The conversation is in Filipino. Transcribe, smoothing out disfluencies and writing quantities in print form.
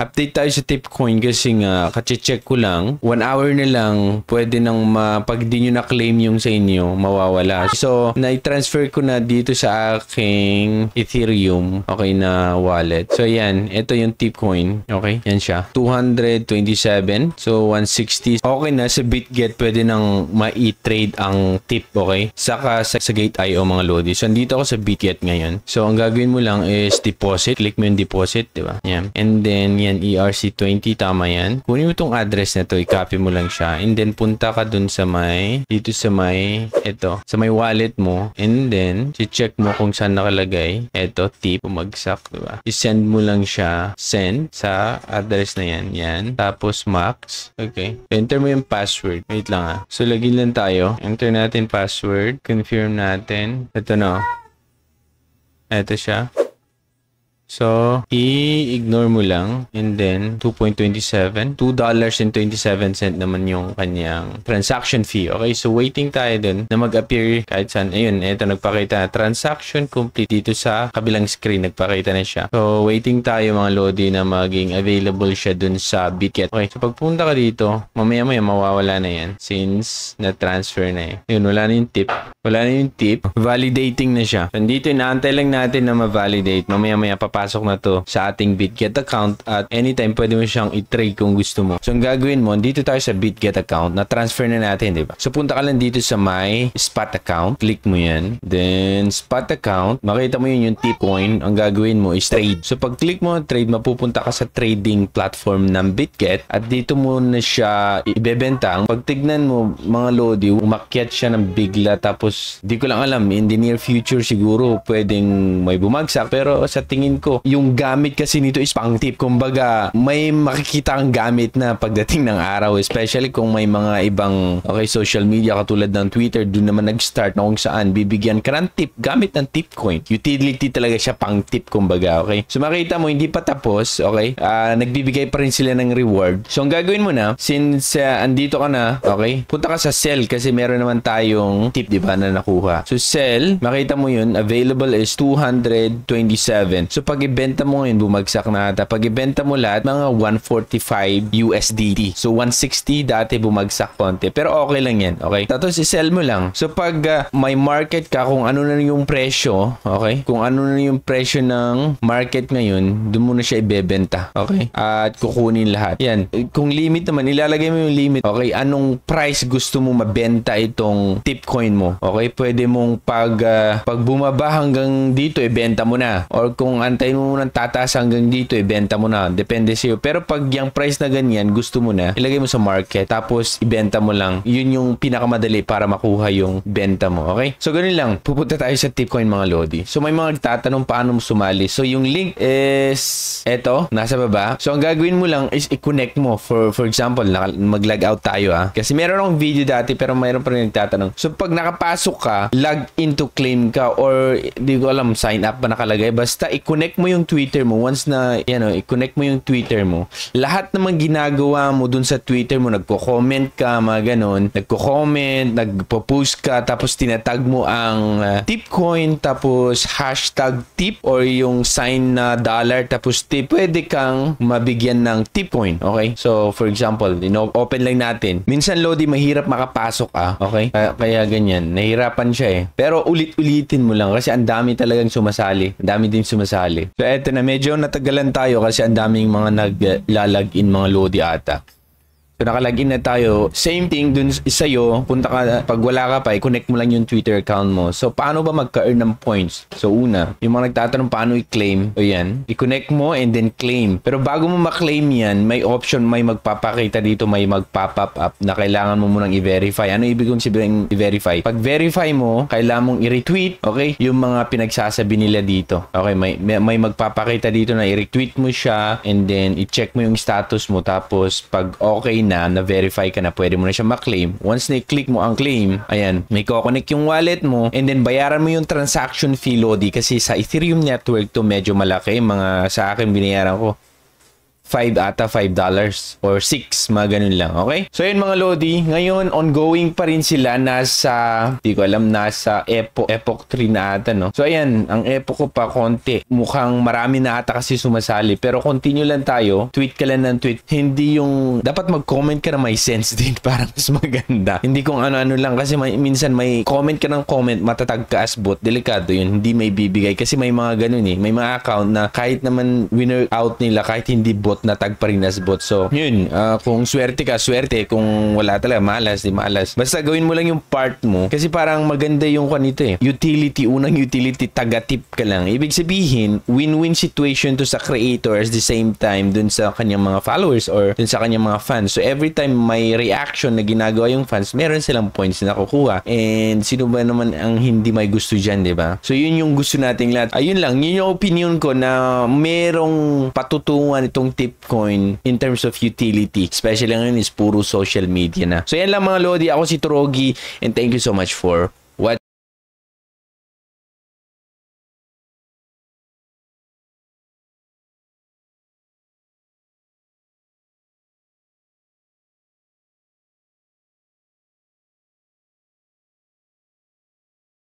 Update tayo sa Tipcoin kasi nga, kache-check ko lang, 1 hour na lang, pwede nang pag di nyo na-claim yung sa inyo, mawawala. So, na-transfer ko na dito sa aking Ethereum, okay, na wallet. So, yan, ito yung Tipcoin, okay, yan siya. 227, so 160. Okay na, sa BitGet, pwede nang ma-trade ang tip, okay? Saka sa Gate.io mga lodi. So, andito ako sa BitGet ngayon. So, ang gagawin mo lang is deposit. Click mo yung deposit, di ba? Yan. And then, yan, ERC20, tama yan. Kunin mo itong address na to, i-copy mo lang siya. And then, punta ka dun sa dito sa sa may wallet mo. And then, check mo kung saan nakalagay. Ito, tip, bumagsak, di ba? I-send mo lang siya, send, sa address na yan. Yan. Tapos, max. Okay. Enter mo yung password. Wait lang So, login lang tayo. Enter natin password. Confirm natin. Ito na. Ito siya. So, i-ignore mo lang. And then, 2.27. $2.27 naman yung kanyang transaction fee. Okay? So, waiting tayo dun na mag-appear kahit saan. Ayun, ito nagpakita na. Transaction complete dito sa kabilang screen. Nagpakita na siya. So, waiting tayo mga lodi na maging available siya dun sa BitGet. Okay? So, pagpunta ka dito, mamaya-maya mawawala na yan since na-transfer na eh. Ayun, wala na yung tip. Wala na yung tip. Validating na siya. So, dito, inaantay lang natin na ma-validate. Mamaya-maya papasok na to sa ating BitGet account at anytime pwede mo siyang i-trade kung gusto mo. So, ang gagawin mo, dito tayo sa BitGet account, na-transfer na natin, di ba? So, punta ka lang dito sa my spot account. Click mo yan. Then, spot account. Makita mo yun yung Tipcoin. Ang gagawin mo is trade. So, pag click mo trade, mapupunta ka sa trading platform ng BitGet at dito mo na siya ibebenta. Pag tignan mo, mga lodi, umakyat siya ng bigla tapos di ko lang alam, in the near future siguro pwedeng may bumagsak pero sa tingin ko, yung gamit kasi nito is pang tip. Kumbaga, may makikita kang gamit na pagdating ng araw, especially kung may mga ibang social media katulad ng Twitter, doon naman nag-start na kung saan bibigyan ka ng tip gamit ng Tipcoin. Utility talaga siya pang tip, kumbaga, okay? So, makita mo, hindi pa tapos, okay? Nagbibigay pa rin sila ng reward. So, ang gagawin mo na, since andito ka na, okay? Punta ka sa sell kasi meron naman tayong tip, di ba, na nakuha. So, sell, makita mo yun, available is 227. So, pag ibenta mo ngayon, bumagsak na ata. Pag ibenta mo lahat, mga 145 USDT. So, 160 dati bumagsak konti. Pero okay lang yan, okay? Tapos, i-sell mo lang. So, pag may market ka, kung ano na yung presyo, okay? Kung ano na yung presyo ng market ngayon, doon mo na siya ibebenta, okay? At kukunin lahat. Yan. Kung limit naman, ilalagay mo yung limit, okay? Anong price gusto mo mabenta itong Tipcoin mo, okay? Pwede mong pag bumaba hanggang dito, ibenta mo na. Or kung antayin mo munang tataas hanggang dito, ibenta mo na. Depende sa'yo. Pero pag yung price na ganyan, gusto mo na, ilagay mo sa market, tapos ibenta mo lang. Yun yung pinakamadali para makuha yung benta mo. Okay? So, ganun lang. Pupunta tayo sa Tipcoin mga lodi. So, may mga nagtatanong paano mo sumali. So, yung link is eto, nasa baba. So, ang gagawin mo lang is i-connect mo. For example, mag-log out tayo Kasi meron akong video dati pero mayroon pa rin nagtatanong. So, pag nakapasok ka, log in to claim ka or di ko alam, sign up pa nakalagay. Basta i-connect mo yung Twitter mo. Once na, i-connect mo yung Twitter mo. Lahat naman ginagawa mo dun sa Twitter mo, nagko-comment ka, mga ganon. Nagko-comment, nagpo-post ka, tapos tinatag mo ang Tipcoin, tapos hashtag tip or yung sign na dollar, tapos tip. Pwede kang mabigyan ng Tipcoin. Okay? So, for example, open lang natin. Minsan, Lodi, mahirap makapasok okay? Kaya ganyan. Nahirapan siya Pero ulit-ulitin mo lang kasi ang dami talagang sumasali. Ang dami din sumasali. So, eto na. Medyo natagalan tayo kasi ang daming mga naglalagin mga Lodi ata. So, nakalagin na tayo. Same thing dun sa'yo. Punta ka, pag wala ka pa, i-connect mo lang yung Twitter account mo. So, paano ba magka-earn ng points? So, una, yung mga nagtatanong paano i-claim. O yan, i-connect mo and then claim. Pero bago mo ma-claim yan, may option, may magpapakita dito, may mag-pop-up up na kailangan mo munang i-verify. Ano ibig kong sabihin i-verify? Pag verify mo, kailangan mong i-retweet, okay? Yung mga pinagsasabi nila dito. Okay, may magpapakita dito na i-retweet mo siya and then i-check mo yung status mo. Tapos, pag okay na-verify ka na, pwede mo na siya ma-claim. Once na-click mo ang claim, ayan, may ko-connect yung wallet mo and then bayaran mo yung transaction fee, Lodi, kasi sa Ethereum network to medyo malaki. Sa akin binayaran ko ata $5 or $6, mga ganun lang, okay? So yun mga Lodi, ngayon ongoing pa rin sila, nasa Epoch 3 na ata, no? So ayan, ang Epoch ko pa konti, mukhang marami na ata kasi sumasali, pero continue lang tayo, tweet ka lang ng tweet, hindi yung, dapat mag-comment ka na may sense din para mas maganda, hindi kung ano-ano lang, kasi minsan may comment ka ng comment, matatag ka as bot, delikado yun, hindi may bibigay, kasi may mga ganun may mga account na kahit naman winner out nila, kahit hindi bot, na tag pa rin as bot. So yun, kung swerte ka, swerte, kung wala talaga, malas, di malas, basta gawin mo lang yung part mo, kasi parang maganda yung kanito utility, unang utility, taga-tip ka lang, ibig sabihin win-win situation to sa creator, at the same time dun sa kanyang mga followers or dun sa kanyang mga fans. So every time may reaction na ginagawa yung fans, meron silang points na nakukuha, and sino ba naman ang hindi may gusto dyan, di ba? So yun yung gusto nating lahat. Ayun lang, yun yung opinion ko na merong patutungan itong Tipcoin in terms of utility, especially ngayon is puro social media na. So yan lang mga Lodi, ako si Trogi, and thank you so much for